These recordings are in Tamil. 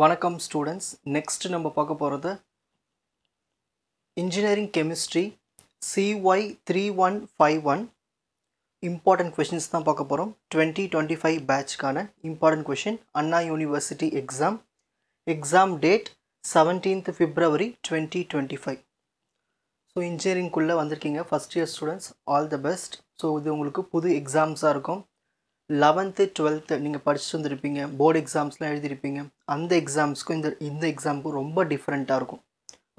வணக்கம் ஸ்டூடெண்ட்ஸ். நெக்ஸ்ட் நம்ம பார்க்க போகிறது engineering chemistry CY3151 important questions தான் பார்க்க போகிறோம். 2025 பேட்ச்க்கான important question. Anna university exam date 17th February 2025. So இன்ஜினியரிங்குள்ளே வந்திருக்கீங்க first year students, all the best. So இது உங்களுக்கு புது எக்ஸாம்ஸாக இருக்கும். 11th 12th நீங்கள் படிச்சுட்டு வந்துருப்பீங்க, போர்டு எக்ஸாம்ஸ்லாம் எழுதியிருப்பீங்க. அந்த எக்ஸாம்ஸ்க்கும் இந்த எக்ஸாமுக்கும் ரொம்ப டிஃப்ரெண்ட்டாக இருக்கும்.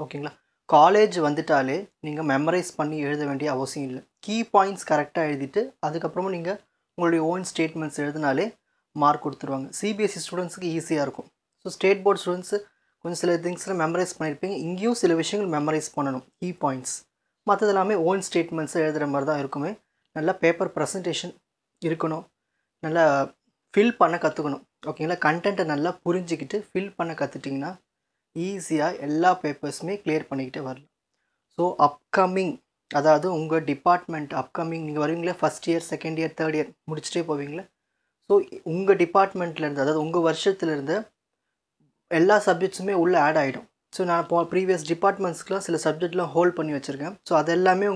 ஓகேங்களா? காலேஜ் வந்துட்டாலே நீங்கள் மெமரைஸ் பண்ணி எழுத வேண்டிய அவசியம் இல்லை. கீ பாயிண்ட்ஸ் கரெக்டாக எழுதிட்டு அதுக்கப்புறமா நீங்கள் உங்களுடைய ஓன் ஸ்டேட்மெண்ட்ஸ் எழுதினாலே மார்க் கொடுத்துருவாங்க. சிபிஎஸ்சி ஸ்டூடெண்ட்ஸுக்கு ஈஸியாக இருக்கும். ஸோ ஸ்டேட் போர்ட் ஸ்டூடெண்ட்ஸு கொஞ்சம் சில திங்ஸில் மெமரைஸ் பண்ணியிருப்பீங்க. இங்கேயும் சில விஷயங்கள் மெமரைஸ் பண்ணணும், கீ பாயிண்ட்ஸ். மற்றது எல்லாமே ஓன் ஸ்டேட்மெண்ட்ஸை எழுதுகிற மாதிரி தான் இருக்குமே. நல்லா பேப்பர் ப்ரெசன்டேஷன் இருக்கணும், நல்லா ஃபில் பண்ண கற்றுக்கணும். ஓகேங்களா? கண்டென்ட்டை நல்லா புரிஞ்சிக்கிட்டு ஃபில் பண்ண கற்றுட்டிங்கன்னா ஈஸியாக எல்லா பேப்பர்ஸுமே கிளியர் பண்ணிக்கிட்டே வரலாம். ஸோ அப்கமிங், அதாவது உங்கள் டிபார்ட்மெண்ட் அப்கமிங் நீங்கள் வருவீங்களே, first year, second year, third year முடிச்சுட்டே போவீங்களே. ஸோ உங்கள் டிபார்ட்மெண்ட்லேருந்து, அதாவது உங்கள் வருஷத்துலேருந்து எல்லா சப்ஜெக்ட்ஸுமே உள்ளே ஆட் ஆகிடும். ஸோ நான் இப்போ ப்ரீவியஸ் டிபார்ட்மெண்ட்ஸ்க்குலாம் சில சப்ஜெக்ட்லாம் ஹோல்ட் பண்ணி வச்சுருக்கேன். ஸோ அது எல்லாமே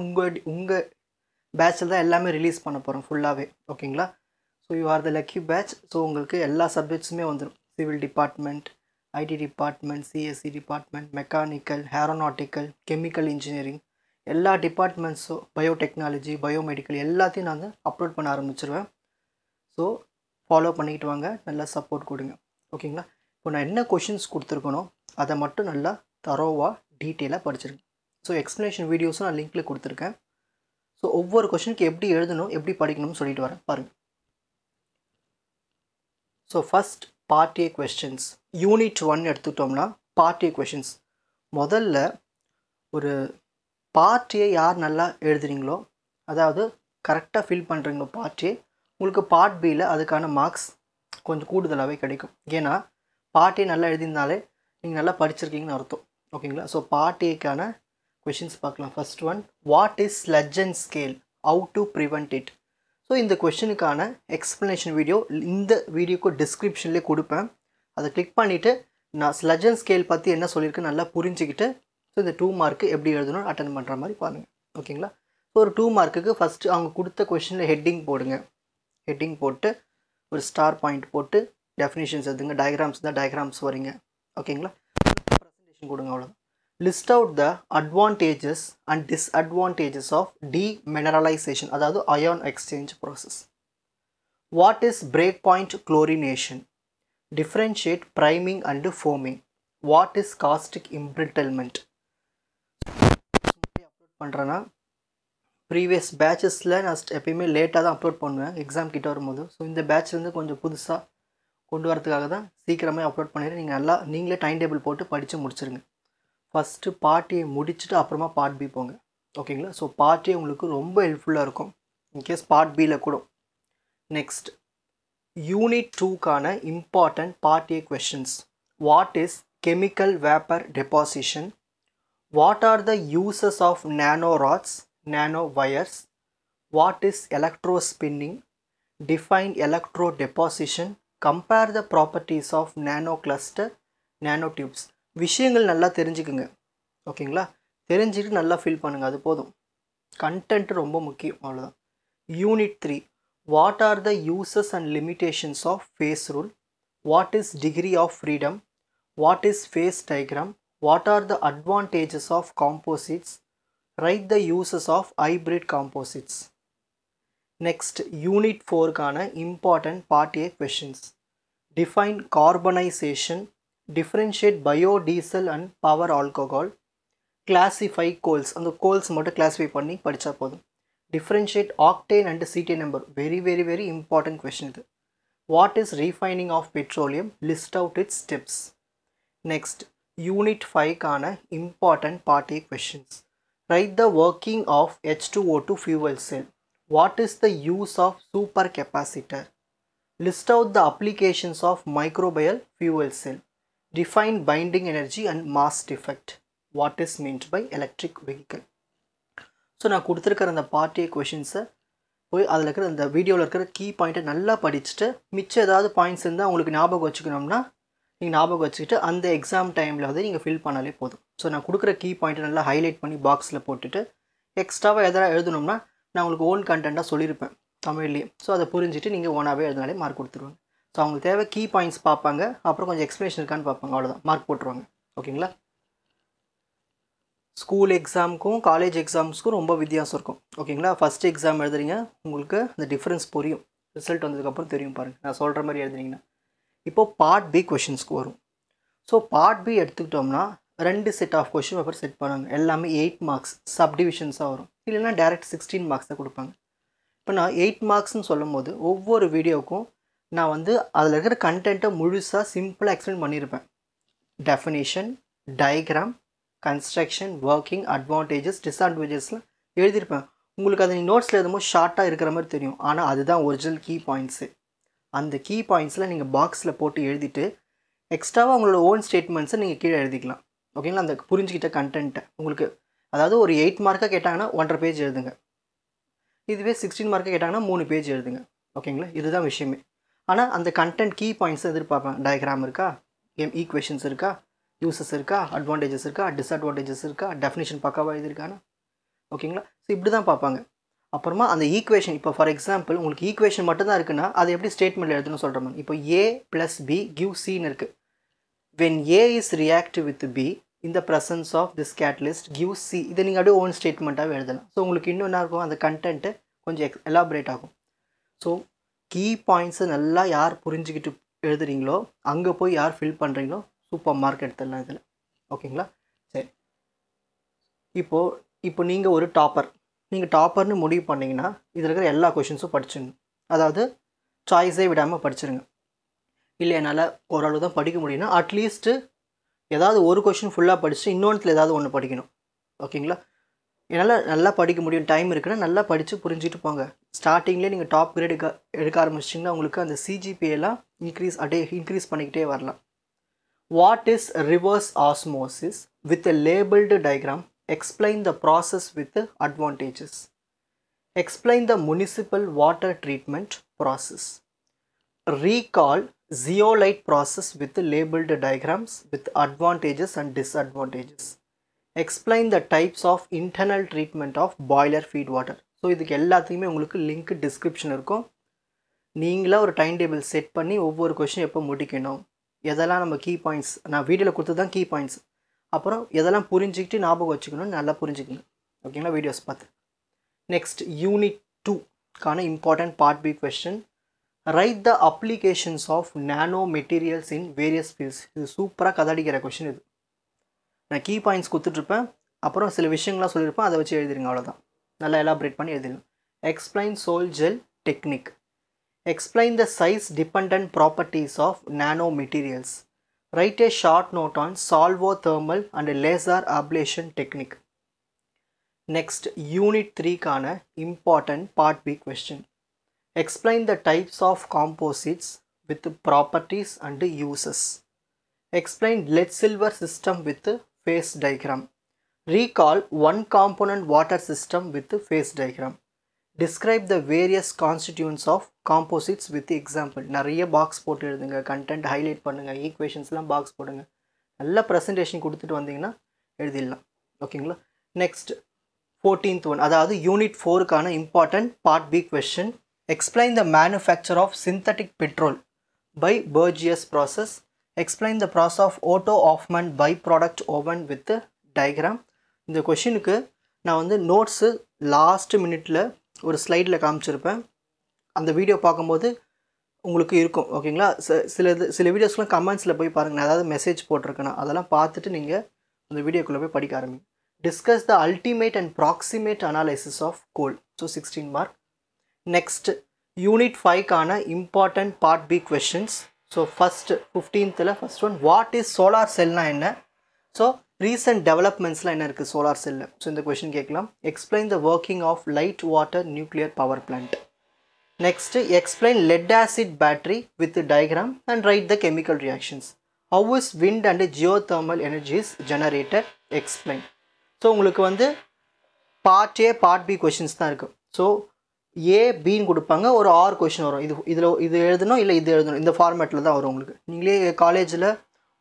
உங்கள் பேட்சில் தான் எல்லாமே ரிலீஸ் பண்ண போகிறோம் ஃபுல்லாகவே. ஓகேங்களா? So you are the lucky batch. So உங்களுக்கு எல்லா சப்ஜெக்ட்ஸுமே வந்துடும். Civil department, IT department, CSC department, mechanical, aeronautical, chemical engineering, எல்லா டிபார்ட்மெண்ட்ஸும், பயோடெக்னாலஜி, பயோமெடிக்கல் எல்லாத்தையும் நான் அப்லோட் பண்ண ஆரம்பிச்சிருவேன். ஸோ ஃபாலோ பண்ணிக்கிட்டு வாங்க, நல்லா சப்போர்ட் கொடுங்க. ஓகேங்களா? இப்போ நான் என்ன கொஷின்ஸ் கொடுத்துருக்கணும் அதை மட்டும் நல்லா தரோவாக டீட்டெயிலாக படிச்சிருக்கேன். ஸோ எக்ஸ்ப்ளனேஷன் வீடியோஸும் நான் லிங்க்கில் கொடுத்துருக்கேன். ஸோ ஒவ்வொரு கொஷினுக்கு எப்படி எழுதணும், எப்படி படிக்கணும்னு சொல்லிட்டு வரேன் பாருங்கள். So first part A questions. Unit 1 எடுத்துக்கிட்டோம்னா பார்ட் ஏ கொஷின்ஸ். முதல்ல ஒரு பார்ட் ஏ யார் நல்லா எழுதுறீங்களோ, அதாவது கரெக்டாக ஃபில் பண்ணுறீங்களோ பார்ட் ஏ, உங்களுக்கு பார்ட் பியில் அதுக்கான மார்க்ஸ் கொஞ்சம் கூடுதலாகவே கிடைக்கும். ஏன்னா பார்ட் ஏ நல்லா எழுதியிருந்தாலே நீங்கள் நல்லா படிச்சிருக்கீங்கன்னு அர்த்தம். ஓகேங்களா? ஸோ பார்ட் ஏக்கான கொஷின்ஸ் பார்க்கலாம். First one, what is sludge and scale, how to prevent it. So இந்த கொஷனுக்கான எக்ஸ்ப்ளனேஷன் வீடியோ இந்த வீடியோக்கு டிஸ்கிரிப்ஷன்லேயே கொடுப்பேன். அதை கிளிக் பண்ணிவிட்டு நான் ஸ்லட்ஜ் அண்ட் ஸ்கேல் பற்றி என்ன சொல்லியிருக்கேன் நல்லா புரிஞ்சுக்கிட்டு ஸோ இந்த 2 மார்க்கு எப்படி எழுதணும் அட்டன் பண்ணுற மாதிரி பாருங்கள். ஓகேங்களா? ஸோ ஒரு 2 மார்க்குக்கு ஃபஸ்ட்டு அவங்க கொடுத்த கொஷனில் ஹெட்டிங் போடுங்க. ஹெட்டிங் போட்டு ஒரு ஸ்டார் பாயிண்ட் போட்டு டெஃபினிஷன்ஸ் எழுதுங்க. டயக்ராம்ஸ் தான் டயக்ராம்ஸ் வரீங்க. ஓகேங்களா? ப்ரெசன்டேஷன் கொடுங்க, அவ்வளோதான். List out the advantages and disadvantages of demineralization, அதாவது ion exchange process. What is breakpoint chlorination? Differentiate priming and foaming. What is caustic embrittlement? Upload பண்ணுறேன்னா ப்ரீவியஸ் பேட்சஸில் நான் எப்பயுமே லேட்டாக தான் அப்லோட் பண்ணுவேன் எக்ஸாம் கிட்ட வரும்போது. ஸோ இந்த பேட்ச்லேருந்து கொஞ்சம் புதுசாக கொண்டு வரதுக்காக தான் சீக்கிரமே அப்லோட் பண்ணிடுறேன். நீங்கள் நீங்களே டைம் டேபிள் போட்டு படித்து முடிச்சிருங்க. ஃபஸ்ட்டு பார்ட் ஏ முடிச்சுட்டு அப்புறமா பார்ட் பி போங்க. ஓகேங்களா? ஸோ பார்ட் ஏ உங்களுக்கு ரொம்ப ஹெல்ப்ஃபுல்லாக இருக்கும் இன்கேஸ் பார்ட் பியில் கூட. நெக்ஸ்ட் யூனிட் 2க்கான important part A questions. What is chemical vapour deposition? What are the uses of nano rods, nano wires? What is electro spinning? Define electro deposition. Compare the properties of nano cluster, nano tubes. விஷயங்கள் நல்லா தெரிஞ்சுக்குங்க. ஓகேங்களா? தெரிஞ்சுக்கிட்டு நல்லா ஃபில் பண்ணுங்கள், அது போதும். கண்டென்ட் ரொம்ப முக்கியம், அவ்வளோதான். Unit 3, what are the uses and limitations of phase rule? What is degree of freedom? What is phase diagram? What are the advantages of composites? Write the uses of hybrid composites. Next unit 4க்கான important part A questions. Define carbonisation. Differentiate biodiesel and power alcohol. Classify coals. அந்த கோல்ஸ் மட்டும் கிளாஸிஃபை பண்ணி படித்தா போதும். Differentiate octane and cetane number. Very important question இது. What is refining of petroleum? List out its steps. Next, Unit 5க்கான important part A questions. Write the working of H2O2 fuel cell. What is the use of supercapacitor? List out the applications of microbial fuel cell. Define binding energy and mass defect. What is meant by electric vehicle? So நான் கொடுத்துருக்கிற அந்த பார்ட் ஏ கொஷின்ஸை போய் அதில் இருக்கிற அந்த வீடியோவில் இருக்கிற கீ பாயிண்ட்டை நல்லா படிச்சுட்டு மிச்சம் ஏதாவது பாயிண்ட்ஸ் இருந்தால் உங்களுக்கு ஞாபகம் வச்சுக்கணும்னா நீங்கள் ஞாபகம் வச்சுக்கிட்டு அந்த எக்ஸாம் டைமில் வந்து நீங்கள் ஃபில் பண்ணாலே போதும். ஸோ நான் கொடுக்குற கீ பாயிண்ட்டை நல்லா ஹைலைட் பண்ணி பாக்ஸில் போட்டுட்டு எக்ஸ்ட்ராவாக எதாவது எழுதணும்னா நான் உங்களுக்கு ஓன் கண்டென்ட்டாக சொல்லியிருப்பேன் தமிழ்லேயே. ஸோ அதை புரிஞ்சுட்டு நீங்கள் ஓனாகவே எழுதினாலே மார்க் கொடுத்துருவாங்க. ஸோ அவங்களுக்கு தேவை கீ பாயிண்ட்ஸ் பார்ப்பாங்க, அப்புறம் கொஞ்சம் எக்ஸ்ப்ளனேஷன் இருக்கான்னு பார்ப்பாங்க, அவ்வளோதான், மார்க் போட்டுருவாங்க. ஓகேங்களா? ஸ்கூல் எக்ஸாமுக்கும் காலேஜ் எக்ஸாம்ஸ்க்கும் ரொம்ப வித்தியாசம் இருக்கும். ஓகேங்களா? ஃபஸ்ட் எக்ஸாம் எழுதுறீங்க, உங்களுக்கு அந்த டிஃப்ரென்ஸ் புரியும். ரிசல்ட் வந்ததுக்கப்புறம் தெரியும் பாருங்கள். நான் சொல்கிற மாதிரி எழுதுனீங்கன்னா இப்போது பார்ட் பி கொஷின்ஸ்க்கு வரும். ஸோ பார்ட் பி எடுத்துக்கிட்டோம்னா 2 set of question paper set பண்ணாங்க. எல்லாமே 8 மார்க்ஸ் சப்டிவிஷன்ஸாக வரும். இல்லைன்னா டேரெக்ட் 16 மார்க்ஸ் தான் கொடுப்பாங்க. இப்போ நான் 8 மார்க்ஸ்னு சொல்லும் போது ஒவ்வொரு வீடியோவுக்கும் நான் வந்து அதில் இருக்கிற கண்டென்ட்டை முழுசாக சிம்பிளாக எக்ஸ்பிளைன் பண்ணியிருப்பேன். Definition, diagram, construction, working, advantages, டிஸ்அட்வான்டேஜஸ்லாம் எழுதியிருப்பேன். உங்களுக்கு அதை நோட்ஸில் எழுதும்போது ஷார்ட்டாக இருக்கிற மாதிரி தெரியும். ஆனால் அதுதான் ஒரிஜினல் கீ பாயிண்ட்ஸு. அந்த கீ பாயிண்ட்ஸில் நீங்கள் பாக்ஸில் போட்டு எழுதிட்டு எக்ஸ்ட்ராவாக உங்களோட ஓன் ஸ்டேட்மெண்ட்ஸை நீங்கள் கீழே எழுதிக்கலாம். ஓகேங்களா? அந்த புரிஞ்சுக்கிட்ட கண்டென்ட்டை உங்களுக்கு, அதாவது ஒரு 8 மார்க்காக கேட்டாங்கன்னா 1.5 பேஜ் எழுதுங்க. இதுவே 16 மார்க்காக கேட்டாங்கன்னா 3 பேஜ் எழுதுங்க. ஓகேங்களா? இதுதான் விஷயமே. ஆனால் அந்த கண்டென்ட் கீ பாயிண்ட்ஸை எதிர்பார்ப்பேன். டயக்ராம் இருக்கா, ஈக்குவேஷன்ஸ் இருக்கா, யூசஸ் இருக்கா, அட்வான்டேஜஸ் இருக்கா, டிஸ்அட்வான்டேஜஸ் இருக்கா, டெஃபினேஷன் பக்காவாக எழுதியிருக்கானா. ஓகேங்களா? ஸோ இப்படி தான் பார்ப்பாங்க. அப்புறமா அந்த ஈக்குவேஷன், இப்போ ஃபார் எக்ஸாம்பிள் உங்களுக்கு ஈக்குவேஷன் மட்டும் தான் இருக்குன்னா அது எப்படி ஸ்டேட்மெண்ட் எழுதணும்னு சொல்கிற மாதிரி. இப்போ A + B gives C இருக்குது. when A is reactive with B in the presence of this catalyst gives C, இதை நீங்கள் அப்படியே ஓன் ஸ்டேட்மெண்ட்டாகவே எழுதலாம். ஸோ உங்களுக்கு இன்னும் என்ன இருக்கும், அந்த கண்டென்ட்டு கொஞ்சம் எலாபரேட் ஆகும். ஸோ கீ பாயிண்ட்ஸை நல்லா யார் புரிஞ்சுக்கிட்டு எழுதுறீங்களோ அங்கே போய் யார் ஃபில் பண்ணுறீங்களோ சூப்பர் மார்க் எடுத்துடலாம் இதில். ஓகேங்களா? சரி, இப்போ நீங்கள் ஒரு டாப்பர், நீங்கள் டாப்பர்னு முடிவு பண்ணிங்கன்னா இதில் இருக்கிற எல்லா கொஷின்ஸும் படிச்சிடணும். அதாவது சாய்ஸே விடாமல் படிச்சிருங்க. இல்லை என்னால் ஓரளவு தான் படிக்க முடியும்னா அட்லீஸ்ட்டு ஏதாவது ஒரு கொஷின் ஃபுல்லாக படிச்சுட்டு இன்னொன்றுல ஏதாவது ஒன்று படிக்கணும். ஓகேங்களா? என்னால் நல்லா படிக்க முடியும், டைம் இருக்குன்னா நல்லா படித்து புரிஞ்சுட்டு போங்க. ஸ்டார்டிங்லேயே நீங்கள் டாப் கிரேட் எடுக்க ஆரம்பிச்சிட்டிங்கன்னா உங்களுக்கு அந்த சிஜிபிஏலாம் இன்க்ரீஸ் பண்ணிக்கிட்டே வரலாம். What is reverse osmosis with a labelled diagram? Explain the process with advantages. Explain the municipal water treatment process. Recall zeolite process with labeled diagrams with advantages and disadvantages. Explain the types of internal treatment of boiler feed water. So இதுக்கு எல்லாத்தையுமே உங்களுக்கு லிங்க் டிஸ்கிரிப்ஷன் இருக்கும். நீங்களாக ஒரு டைம் டேபிள் செட் பண்ணி ஒவ்வொரு கொஷின் எப்போ முடிக்கணும், எதெல்லாம் நம்ம கீ பாயிண்ட்ஸ், நான் வீடியோவில் கொடுத்து தான் கீ பாயிண்ட்ஸ், அப்புறம் எதெல்லாம் புரிஞ்சுக்கிட்டு ஞாபகம் வச்சுக்கணும்னு நல்லா புரிஞ்சுக்கணும். ஓகேங்களா? வீடியோஸ் பார்த்து. நெக்ஸ்ட் யூனிட் 2க்கான important part B question. Write the applications of nano materials in various fields. இது சூப்பராக கதடிக்கிற கொஷின். இது நான் கீ பாயிண்ட்ஸ் கொடுத்துட்ருப்பேன், அப்புறம் சில விஷயங்கள்லாம் சொல்லியிருப்பேன், அதை வச்சு எழுதிருங்க, அவ்வளோதான். நல்லா எலாபரேட் பண்ணி எழுதிடலாம். Explain sol gel technique. Explain the size dependent properties of nano materials. Write a short note on solvothermal and laser ablation technique. Next, Unit 3க்கான important Part B question. Explain the types of composites with properties and uses. Explain lead-silver system with phase diagram. Recall one component water system with phase diagram. Describe the various constituents of composites with example. நிறைய பாக்ஸ் போட்டு எழுதுங்க, கண்டென்ட் ஹைலைட் பண்ணுங்கள், ஈக்குவேஷன்ஸ்லாம் பாக்ஸ் போடுங்க, நல்ல ப்ரெசன்டேஷன் கொடுத்துட்டு வந்தீங்கன்னா எழுதிடலாம். ஓகேங்களா? நெக்ஸ்ட் 14th ஒன், அதாவது யூனிட் 4க்கான important part B question. Explain the manufacture of synthetic petrol by Bergius process. Explain the process of Otto Hoffmann by product oven with diagram. இந்த கொஷினுக்கு நான் வந்து நோட்ஸு லாஸ்ட் மினிட்டில் ஒரு ஸ்லைடில் காமிச்சிருப்பேன். அந்த வீடியோ பார்க்கும்போது உங்களுக்கு இருக்கும். ஓகேங்களா? சில வீடியோஸ்லாம் கமெண்ட்ஸில் போய் பாருங்கள், நான் ஏதாவது மெசேஜ் போட்டிருக்கேன்னா அதெல்லாம் பார்த்துட்டு நீங்கள் அந்த வீடியோக்குள்ளே போய் படிக்க ஆரம்பிங்க. Discuss the ultimate and proximate analysis of coal. So 16 mark. Next unit 5க்கான important part B questions. So first 15th first one, what is solar செல்னா என்ன? ஸோ ரீசெண்ட் டெவலப்மெண்ட்ஸ்லாம் என்ன இருக்குது சோலார் செல்லில்? ஸோ இந்த கொஷின் கேட்கலாம். Explain the working of light water nuclear power plant. Next, explain lead acid battery with diagram and write the chemical reactions. How is wind and geothermal energies generated? Explain. So உங்களுக்கு வந்து part A part B questions தான் இருக்குது. ஸோ ஏ பின்னு கொடுப்பாங்க, ஒரு 6 கொஷின் வரும். இது எழுதணும், இல்லை இது எழுதணும், இந்த ஃபார்மேட்டில் தான் வரும் உங்களுக்கு. நீங்களே காலேஜில்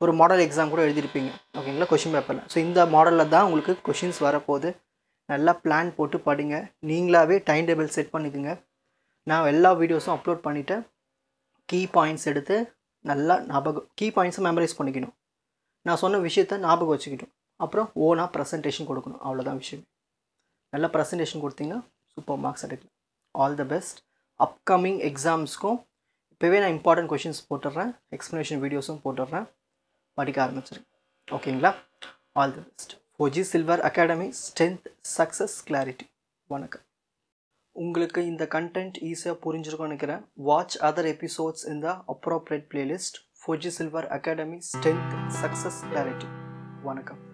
ஒரு மாடல் எக்ஸாம் கூட எழுதியிருப்பீங்க ஓகேங்களா கொஷின் பேப்பரில். ஸோ இந்த மாடலில் தான் உங்களுக்கு கொஷின்ஸ் வரப்போகுது. நல்லா பிளான் போட்டு படிங்க. நீங்களாகவே டைம் டேபிள் செட் பண்ணிக்கோங்க. நான் எல்லா வீடியோஸும் அப்லோட் பண்ணிவிட்டேன். கீ பாயிண்ட்ஸ் எடுத்து நல்லா கீ பாயிண்ட்ஸை மெமரைஸ் பண்ணிக்கணும். நான் சொன்ன விஷயத்த ஞாபகம் வச்சுக்கிட்டோம். அப்புறம் ஓனாக ப்ரெசன்டேஷன் கொடுக்கணும். அவ்வளோதான் விஷயம். நல்லா ப்ரெசன்டேஷன் கொடுத்தீங்கன்னா சூப்பர் மார்க்ஸ் எடுக்கலாம். All the best. அப்கமிங் எக்ஸாம்ஸ்க்கும் இப்போவே நான் இம்பார்ட்டன்ட் கொஷின்ஸ் போட்டுடுறேன். எக்ஸ்ப்ளனேஷன் வீடியோஸும் போட்டுடுறேன். படிக்க ஆரம்பிச்சிருங்க. ஓகேங்களா? All the best. Four G silver academy, strength, success, clarity. வணக்கம். உங்களுக்கு இந்த கண்டென்ட் ஈஸியாக புரிஞ்சிருக்கும்னு நினைக்கிறேன். வாட்ச் அதர் எபிசோட்ஸ் இன் த appropriate playlist. Four G silver academy, strength, success, clarity. வணக்கம்.